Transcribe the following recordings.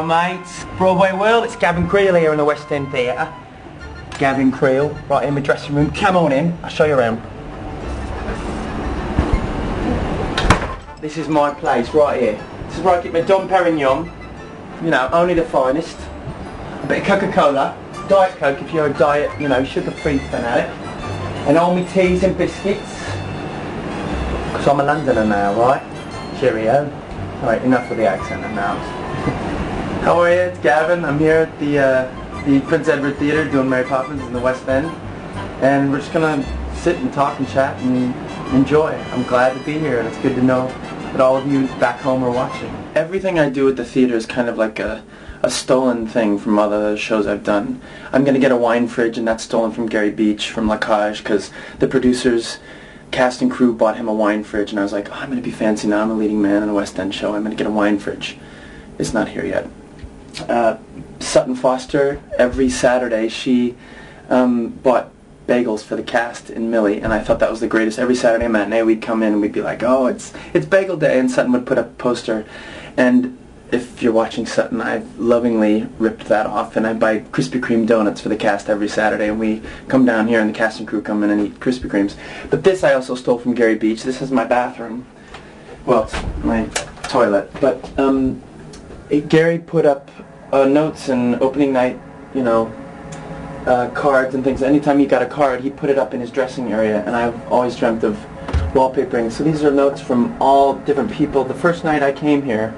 mates. BroadwayWorld, it's Gavin Creel here in the West End Theatre. Gavin Creel, right in my dressing room. Come on in, I'll show you around. This is my place right here. This is where I keep my Dom Perignon. You know, only the finest. A bit of Coca-Cola, Diet Coke if you're a diet, you know, sugar-free fanatic. And all my teas and biscuits. Because I'm a Londoner now, right? Cheerio. Alright, enough of the accent now. How are you? It's Gavin. I'm here at the Prince Edward Theatre doing Mary Poppins in the West End. And we're just going to sit and talk and chat and enjoy. I'm glad to be here, and it's good to know that all of you back home are watching. Everything I do at the theatre is kind of like a stolen thing from other shows I've done. I'm going to get a wine fridge, and that's stolen from Gary Beach from La Cage, because the producers, cast and crew bought him a wine fridge, and I was like, oh, I'm going to be fancy now. I'm a leading man in a West End show. I'm going to get a wine fridge. It's not here yet. Sutton Foster, every Saturday, she bought bagels for the cast in Millie, and I thought that was the greatest. Every Saturday matinee we'd come in and we'd be like, oh, it's bagel day, and Sutton would put up a poster, and if you're watching Sutton, I've lovingly ripped that off, and I buy Krispy Kreme donuts for the cast every Saturday, and we come down here and the cast and crew come in and eat Krispy Kremes. But this I also stole from Gary Beach. This is my bathroom. Well, it's my toilet. But Gary put up notes and opening night, you know, cards and things. Anytime he got a card, he put it up in his dressing area, and I've always dreamt of wallpapering. So these are notes from all different people. The first night I came here,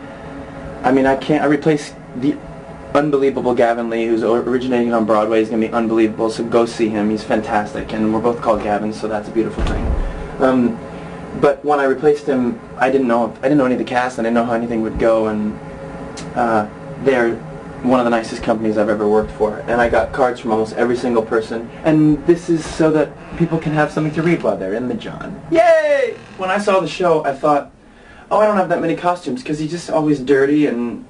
I mean, I replaced the unbelievable Gavin Lee, who's originating on Broadway. He's going to be unbelievable, so go see him. He's fantastic, and we're both called Gavin, so that's a beautiful thing. But when I replaced him, I didn't know any of the cast, and I didn't know how anything would go, and they're one of the nicest companies I've ever worked for, and I got cards from almost every single person, and this is so that people can have something to read while they're in the John. Yay! When I saw the show, I thought, oh, I don't have that many costumes, because he's just always dirty, and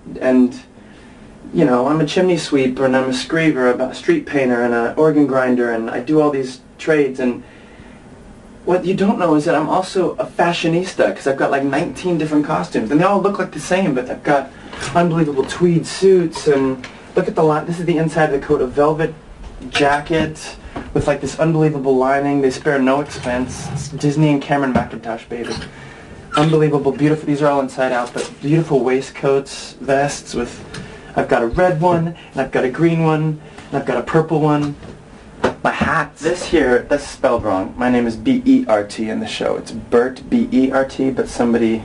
you know, I'm a chimney sweeper, and I'm a scraver, a street painter, and an organ grinder, and I do all these trades, and what you don't know is that I'm also a fashionista, because I've got like 19 different costumes, and they all look like the same, but I've got unbelievable tweed suits, and look at the line. This is the inside of the coat, a velvet jacket with like this unbelievable lining. They spare no expense. It's Disney and Cameron McIntosh, baby. Unbelievable, beautiful. These are all inside out, but beautiful waistcoats, vests with, I've got a red one, and I've got a green one, and I've got a purple one. My hat. This here, that's spelled wrong. My name is B-E-R-T in the show. It's Bert, B-E-R-T, but somebody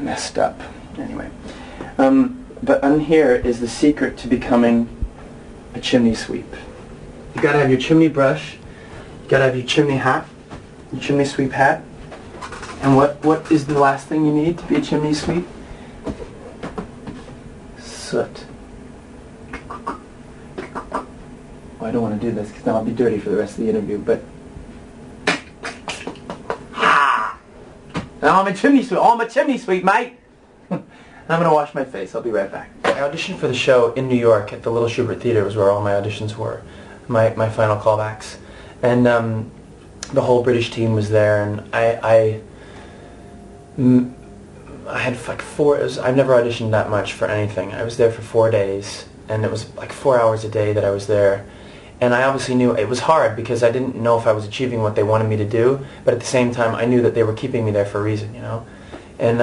messed up. Anyway. But on here is the secret to becoming a chimney sweep. You gotta have your chimney brush, you gotta have your chimney hat, your chimney sweep hat. And what is the last thing you need to be a chimney sweep? Soot. Well, I don't want to do this because now I'll be dirty for the rest of the interview, but now I'm a chimney sweep. Oh, I'm a chimney sweep, mate. I'm going to wash my face. I'll be right back. I auditioned for the show in New York at the Little Shubert Theatre, was where all my auditions were, my final callbacks. And the whole British team was there, and I had like I've never auditioned that much for anything. I was there for 4 days, and it was like 4 hours a day that I was there. And I obviously knew it was hard because I didn't know if I was achieving what they wanted me to do, but at the same time I knew that they were keeping me there for a reason, you know. And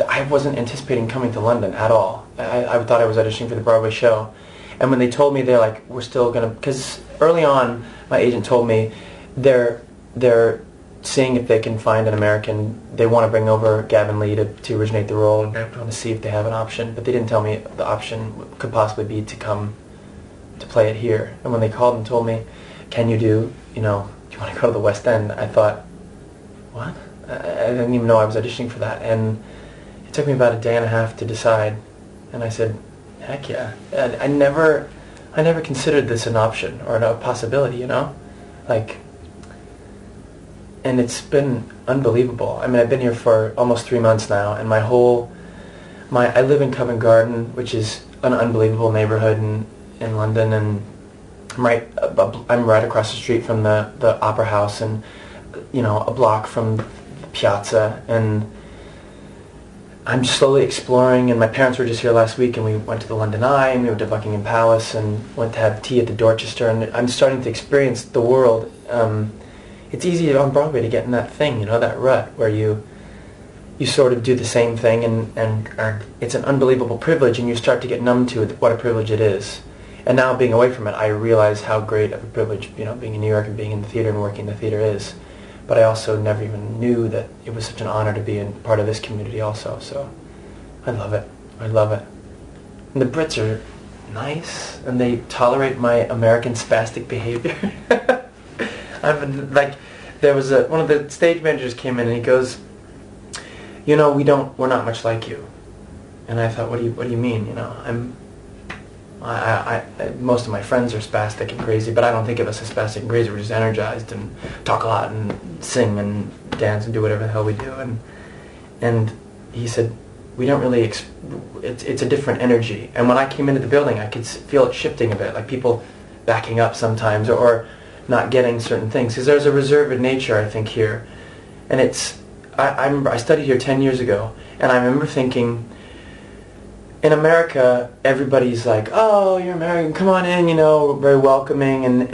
I wasn't anticipating coming to London at all. I thought I was auditioning for the Broadway show. And when they told me, they're like, we're still going to, because early on my agent told me they're seeing if they can find an American. They want to bring over Gavin Lee to originate the role, and they want to see if they have an option, but they didn't tell me the option could possibly be to come to play it here. And when they called and told me, can you do, you know, do you want to go to the West End, I thought, what? I didn't even know I was auditioning for that, and it took me about a day and a half to decide, and I said, heck yeah. I never considered this an option or a possibility, you know, like, and it's been unbelievable. I mean, I've been here for almost 3 months now, and I live in Covent Garden, which is an unbelievable neighborhood in London, and I'm right across the street from the Opera House, and you know, a block from the Piazza, and I'm slowly exploring, and my parents were just here last week, and we went to the London Eye, and we went to Buckingham Palace, and went to have tea at the Dorchester, and I'm starting to experience the world. It's easy on Broadway to get in that thing, you know, that rut, where you sort of do the same thing, and it's an unbelievable privilege, and you start to get numb to it, what a privilege it is. And now being away from it, I realize how great of a privilege, you know, being in New York and being in the theater and working in the theater is. But I also never even knew that it was such an honor to be in part of this community also. So I love it. I love it. And the Brits are nice, and they tolerate my American spastic behavior. I've been, like, there was one of the stage managers came in and he goes, you know, we're not much like you. And I thought, what do you mean? You know, most of my friends are spastic and crazy, but I don't think of us as spastic and crazy. We're just energized and talk a lot and sing and dance and do whatever the hell we do. And he said, we don't really, it's a different energy. And when I came into the building, I could feel it shifting a bit, like people backing up sometimes or not getting certain things. Because there's a reserved nature, I think, here. And I studied here 10 years ago, and I remember thinking, in America, everybody's like, oh, you're American, come on in, you know, very welcoming, and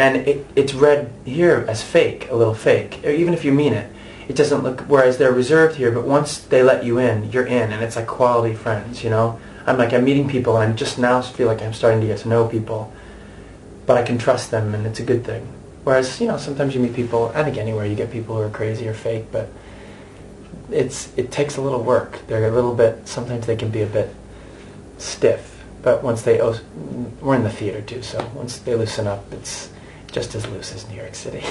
it's read here as fake, a little fake, even if you mean it. It doesn't look, whereas they're reserved here, but once they let you in, you're in, and it's like quality friends, you know? I'm meeting people, and I just now feel like I'm starting to get to know people, but I can trust them, and it's a good thing. Whereas, you know, sometimes you meet people, I think anywhere you get people who are crazy or fake, but it takes a little work. They're a little bit, sometimes they can be a bit stiff, but once we're in the theater too, so once they loosen up, it's just as loose as New York City.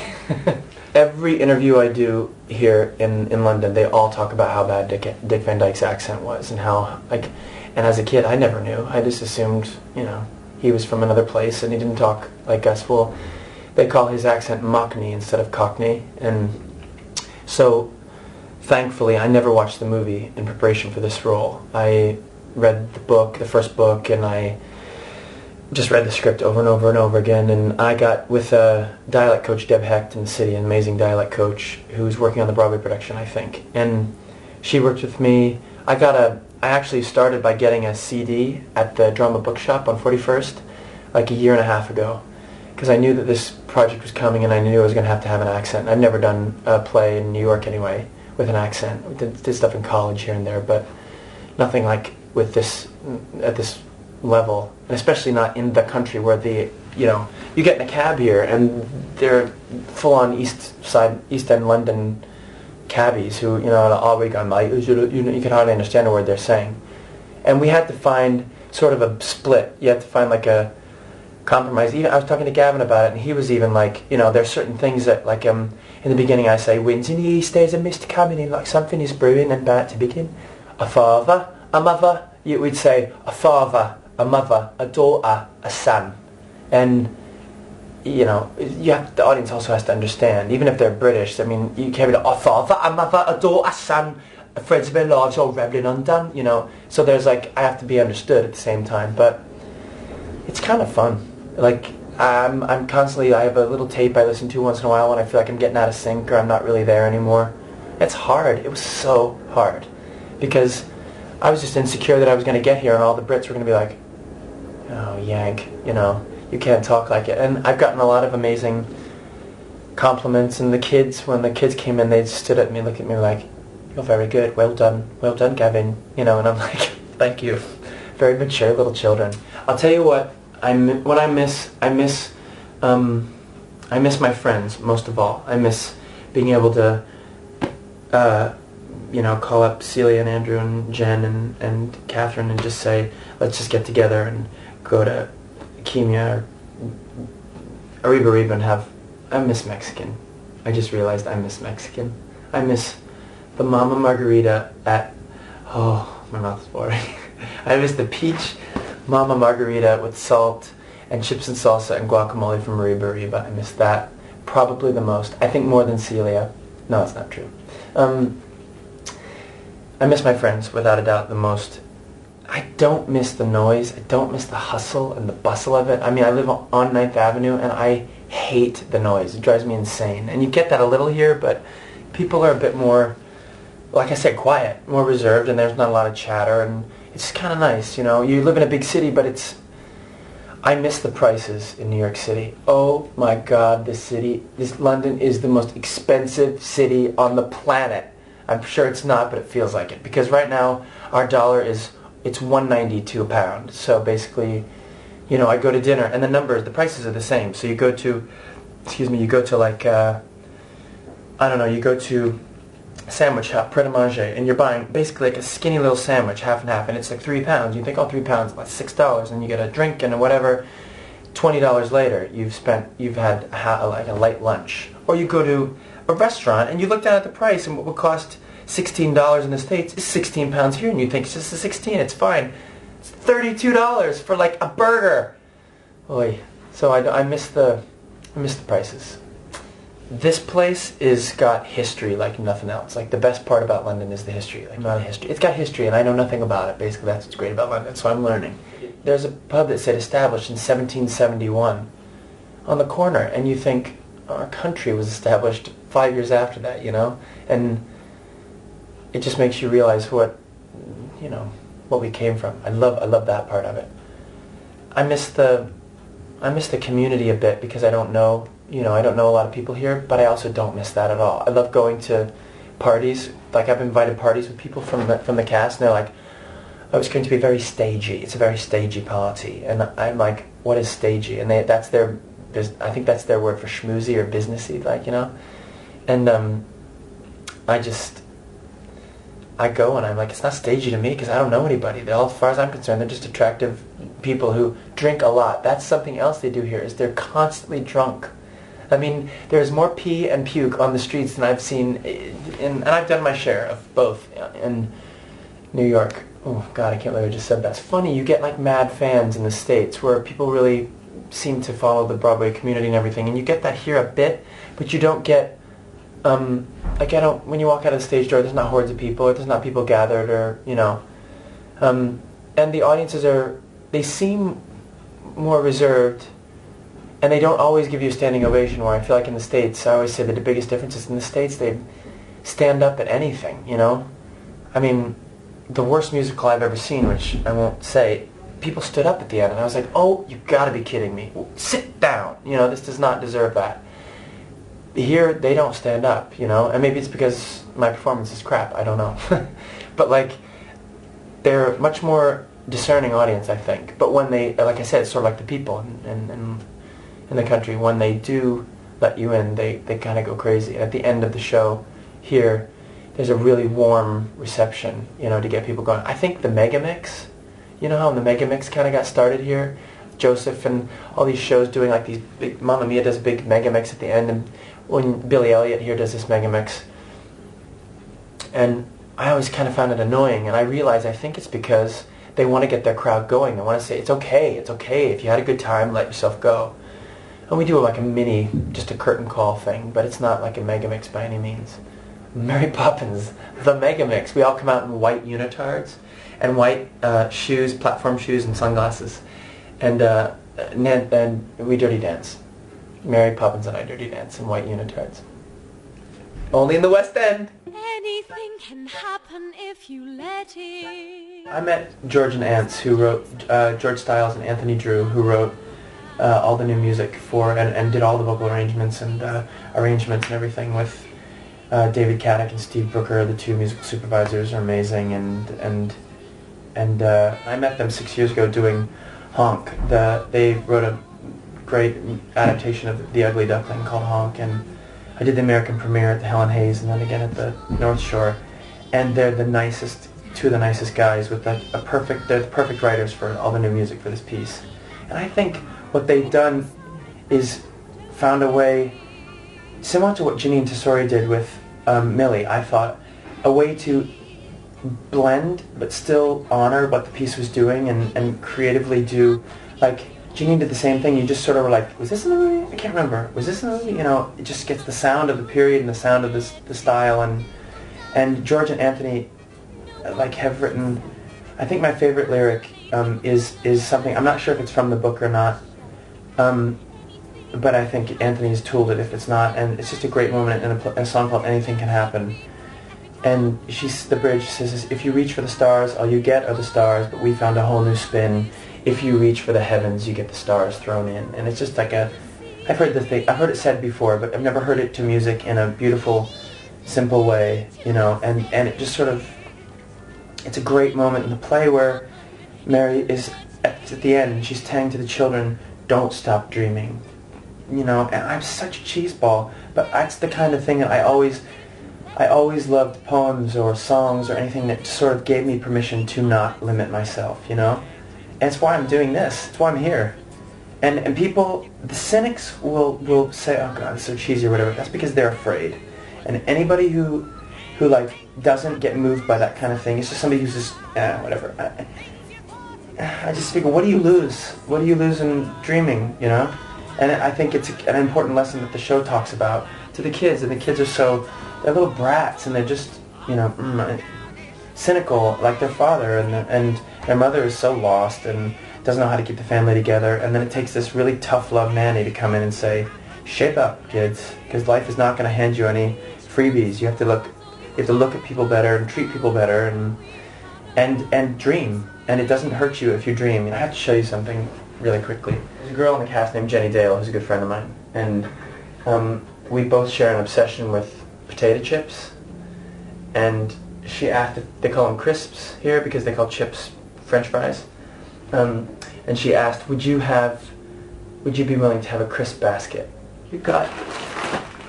Every interview I do here in London, they all talk about how bad Dick Van Dyke's accent was, and how, like, and as a kid I never knew. I just assumed, you know, he was from another place and he didn't talk like us. Well, they call his accent Mockney instead of Cockney, and so thankfully I never watched the movie in preparation for this role. I read the first book, and I just read the script over and over and over again, and I got with a dialect coach, Deb Hecht in the city, an amazing dialect coach who's working on the Broadway production, I think, and she worked with me. I actually started by getting a CD at the Drama Bookshop on 41st like a year and a half ago, because I knew that this project was coming, and I knew I was going to have an accent. I've never done a play in New York anyway with an accent. We did stuff in college here and there, but nothing like with this at this level, and especially not in the country where you get in a cab here and they're full-on East End London cabbies who, you know, all week I'm like, you can hardly understand a word they're saying, and we had to find sort of a split. You have to find like a compromise. Even I was talking to Gavin about it, and he was even like, you know, there's certain things that, like, in the beginning I say, winds in the east, there's a mist coming in, like something is brewing and about to begin. A father, a mother, we'd say a father, a mother, a daughter, a son. And, you know, the audience also has to understand, even if they're British, I mean, you can't be like, a father, a mother, a daughter, a son, a friends of my lives all rambling undone, you know. So there's like, I have to be understood at the same time, but it's kind of fun. Like, I'm constantly, I have a little tape I listen to once in a while when I feel like I'm getting out of sync or I'm not really there anymore. It's hard. It was so hard, because I was just insecure that I was going to get here and all the Brits were going to be like, oh, Yank, you know, you can't talk like it. And I've gotten a lot of amazing compliments, and the kids, when the kids came in, they stood at me, looked at me like, you're very good, well done, Gavin, you know, and I'm like, thank you. Very mature little children. I'll tell you what I miss my friends most of all. I miss being able to you know, call up Celia and Andrew and Jen and Catherine and just say, let's just get together and go to Kimia or Ariba and have, I miss Mexican. I just realized I miss Mexican. I miss the Mama Margarita at, oh, my mouth is watering. I miss the peach Mama Margarita with salt and chips and salsa and guacamole from Ariba. I miss that probably the most. I think more than Celia. No, it's not true. I miss my friends, without a doubt, the most. I don't miss the noise. I don't miss the hustle and the bustle of it. I mean, I live on 9th Avenue, and I hate the noise. It drives me insane. And you get that a little here, but people are a bit more like I said, quiet, more reserved, and there's not a lot of chatter, and it's kind of nice, you know. You live in a big city, but I miss the prices in New York City. Oh my God, this London is the most expensive city on the planet. I'm sure it's not, but it feels like it. Because right now, our dollar it's $1.90 to a pound. So basically, you know, I go to dinner, and the prices are the same. So you go to, like, I don't know, you go to sandwich shop, pret-a-manger, and you're buying basically like a skinny little sandwich, half and half, and it's like £3. You think, oh, £3, that's $6, and you get a drink and whatever. $20 later, you've had like a light lunch. Or you go to a restaurant and you look down at the price, and what would cost $16 in the States is £16 here, and you think it's just a 16, it's fine. It's $32 for like a burger. Oy. So I miss the prices. This place is got history like nothing else. Like, the best part about London is the history. Like, not a history. It's got history, and I know nothing about it. Basically, that's what's great about London, so I'm learning. There's a pub that said established in 1771 on the corner, and you think our country was established 5 years after that, you know? And it just makes you realize what we came from. I love that part of it. I miss the community a bit because I don't know a lot of people here, but I also don't miss that at all. I love going to parties. Like, I've invited parties with people from the cast, and they're like, "Oh, it's going to be very stagey. It's a very stagey party." And I'm like, "What is stagey?" And I think that's their word for schmoozy or businessy, like, you know. And I go and I'm like, it's not stagey to me because I don't know anybody. As far as I'm concerned, they're just attractive people who drink a lot. That's something else they do here, is they're constantly drunk. I mean, there's more pee and puke on the streets than I've seen, and I've done my share of both in New York. Oh God, I can't believe I just said that. It's funny, you get like mad fans in the States where people really seem to follow the Broadway community and everything, and you get that here a bit, but you don't get, when you walk out of the stage door, there's not hordes of people, or there's not people gathered, or, you know, and the audiences they seem more reserved, and they don't always give you a standing ovation, where I feel like in the States, I always say that the biggest difference is in the States, they stand up at anything, you know? I mean, the worst musical I've ever seen, which I won't say, people stood up at the end, and I was like, oh, you gotta be kidding me. Sit down. You know, this does not deserve that. Here, they don't stand up, you know? And maybe it's because my performance is crap, I don't know. But, like, they're a much more discerning audience, I think. But when they, like I said, it's sort of like the people in the country, when they do let you in, they kind of go crazy. And at the end of the show here, there's a really warm reception, you know, to get people going. I think the Megamix, you know how the Megamix kind of got started here? Joseph and all these shows doing like these big, Mamma Mia does a big Megamix at the end, and when Billy Elliot here does this Megamix. And I always kind of found it annoying, and I realize I think it's because they want to get their crowd going. They want to say, it's okay, if you had a good time, let yourself go. And we do like a mini, just a curtain call thing, but it's not like a Megamix by any means. Mary Poppins, the Megamix. We all come out in white unitards and white shoes, platform shoes and sunglasses. And we dirty dance. Mary Poppins and I dirty dance in white unitards. Only in the West End. Anything can happen if you let it. I met George and Ants, who wrote, George Stiles and Anthony Drew, who wrote all the new music for, and did all the vocal arrangements and arrangements and everything with David Caddick and Steve Brooker. The two musical supervisors are amazing, and I met them 6 years ago doing Honk. They wrote a great adaptation of The Ugly Duckling called Honk, and I did the American premiere at the Helen Hayes and then again at the North Shore, and they're the nicest, two of the nicest guys with they're the perfect writers for all the new music for this piece. And I think what they've done is found a way, similar to what Janine Tesori did with Millie, I thought, a way to blend but still honor what the piece was doing and creatively do, like Janine did the same thing. You just sort of were like, was this in the movie? I can't remember. Was this in the movie? You know, it just gets the sound of the period and the sound of the style, and George and Anthony like have written, I think my favorite lyric is something, I'm not sure if it's from the book or not, but I think Anthony's tooled it if it's not, and it's just a great moment in a song called Anything Can Happen. And the bridge says, if you reach for the stars, all you get are the stars, but we found a whole new spin. If you reach for the heavens, you get the stars thrown in. And it's just like I've heard it said before, but I've never heard it to music in a beautiful, simple way, you know, and it just sort of, it's a great moment in the play where Mary is at the end and she's saying to the children, don't stop dreaming, you know, and I'm such a cheeseball, but that's the kind of thing that I always loved poems or songs or anything that sort of gave me permission to not limit myself, you know, and it's why I'm doing this, it's why I'm here. And people, the cynics will say, oh God, it's so cheesy or whatever. That's because they're afraid. And anybody who like doesn't get moved by that kind of thing, it's just somebody who's just, whatever. I just figure, what do you lose? What do you lose in dreaming, you know? And I think it's an important lesson that the show talks about to the kids. And the kids are they're little brats, and they're just, you know, cynical like their father, and their mother is so lost and doesn't know how to keep the family together, and then it takes this really tough love nanny to come in and say, shape up, kids, because life is not going to hand you any freebies. You have to look at people better and treat people better and dream. And it doesn't hurt you if you dream. I have to show you something really quickly. There's a girl in the cast named Jenny Dale who's a good friend of mine, and we both share an obsession with potato chips. And she asked if they call them crisps here because they call chips French fries. And she asked, would you be willing to have a crisp basket? We've got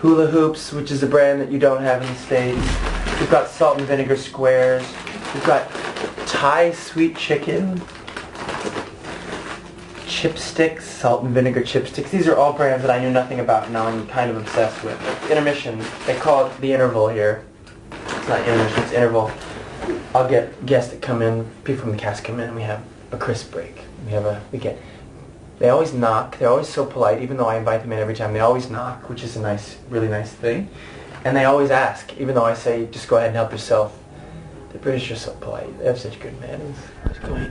hula hoops, which is a brand that you don't have in the States. We've got salt and vinegar squares. We've got Thai sweet chicken, chipsticks, salt and vinegar chipsticks. These are all brands that I knew nothing about, and now I'm kind of obsessed with. Intermission, they call it the interval here. It's not intermission, it's interval. I'll get guests that come in, people from the cast come in, and we have a crisp break. They always knock. They're always so polite, even though I invite them in every time. They always knock, which is a really nice thing. And they always ask, even though I say, just go ahead and help yourself. The British are so polite. They have such good manners.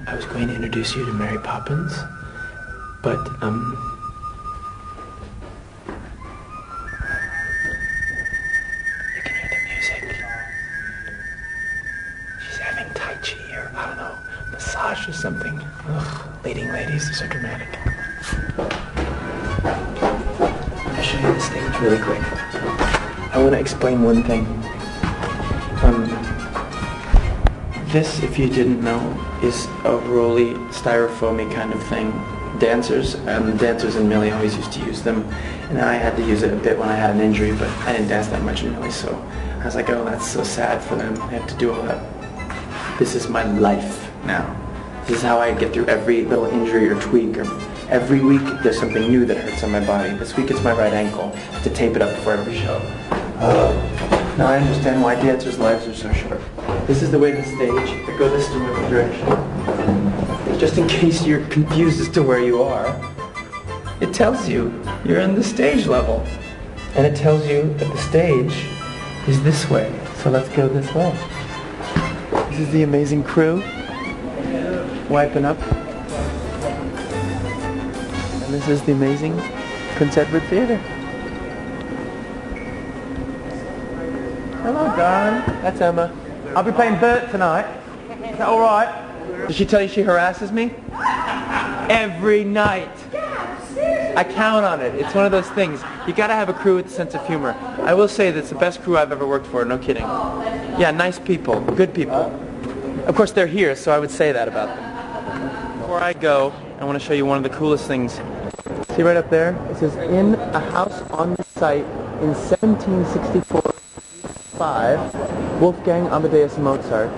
I was going to introduce you to Mary Poppins, but you can hear the music. She's having Tai Chi or, I don't know, massage or something. Ugh, leading ladies are so dramatic. I'm going to show you the stage really quick. I want to explain one thing. This, if you didn't know, is a rolly, styrofoamy kind of thing. Dancers in Millie always used to use them, and I had to use it a bit when I had an injury, but I didn't dance that much in Millie, so I was like, oh, that's so sad for them. I have to do all that. This is my life now. This is how I get through every little injury or tweak. Or every week there's something new that hurts on my body. This week it's my right ankle. I have to tape it up before every show. Now I understand why dancers' lives are so short. This is the way to the stage. I go this direction. Just in case you're confused as to where you are, it tells you you're on the stage level. And it tells you that the stage is this way. So let's go this way. This is the amazing crew wiping up. And this is the amazing Prince Edward Theatre. Hello, darling. That's Emma. I'll be playing Bert tonight. Is that alright? Did she tell you she harasses me? Every night. I count on it. It's one of those things. You gotta have a crew with a sense of humor. I will say that it's the best crew I've ever worked for, no kidding. Yeah, nice people, good people. Of course they're here, so I would say that about them. Before I go, I want to show you one of the coolest things. See right up there? It says, in a house on the site in 1764. Wolfgang Amadeus Mozart,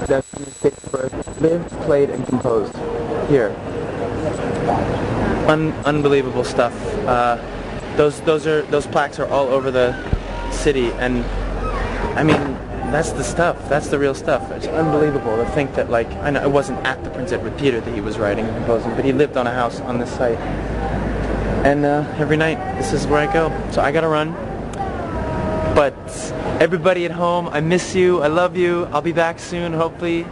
that's in his date of birth, lived, played, and composed here. Unbelievable stuff. Those plaques are all over the city, and I mean, that's the stuff. That's the real stuff. It's unbelievable to think that, like, I know it wasn't at the Prince Edward Theatre that he was writing and composing, but he lived on a house on this site. And every night, this is where I go. So I gotta run. But everybody at home, I miss you, I love you, I'll be back soon, hopefully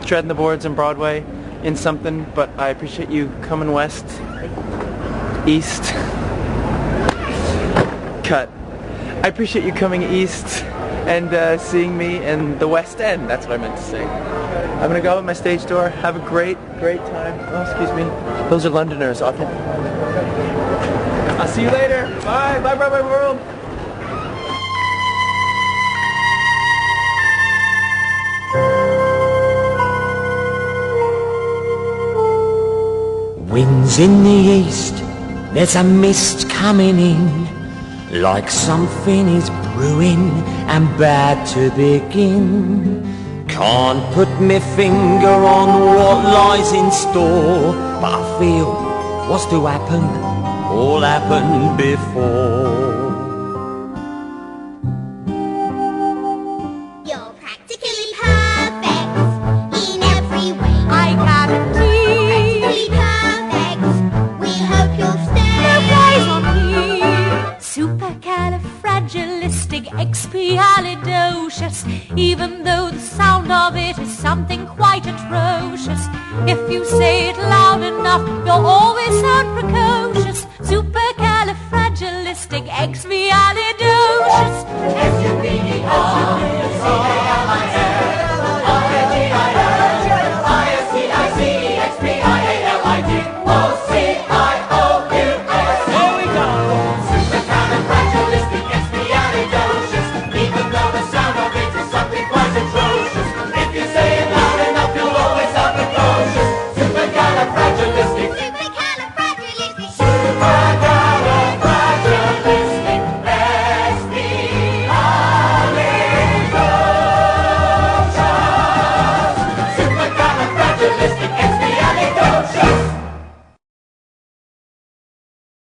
treading the boards in Broadway in something, but I appreciate you coming west, east, cut. I appreciate you coming east and seeing me in the West End. That's what I meant to say. I'm gonna go at my stage door. Have a great time. Oh, excuse me. Those are Londoners, I think. I'll see you later. Bye. Bye, BroadwayWorld. Winds in the east, there's a mist coming in, like something is brewing and bad to begin. Can't put my finger on what lies in store, but I feel what's to happen, all happened before. You're practically perfect in every way. I guarantee. Perfect. We hope you'll stay. No praise on me. Supercalifragilisticexpialidocious. Even though the sound of it is something quite atrocious, if you say it loud enough, you'll always sound precocious. Supercalifragilisticexpialidocious.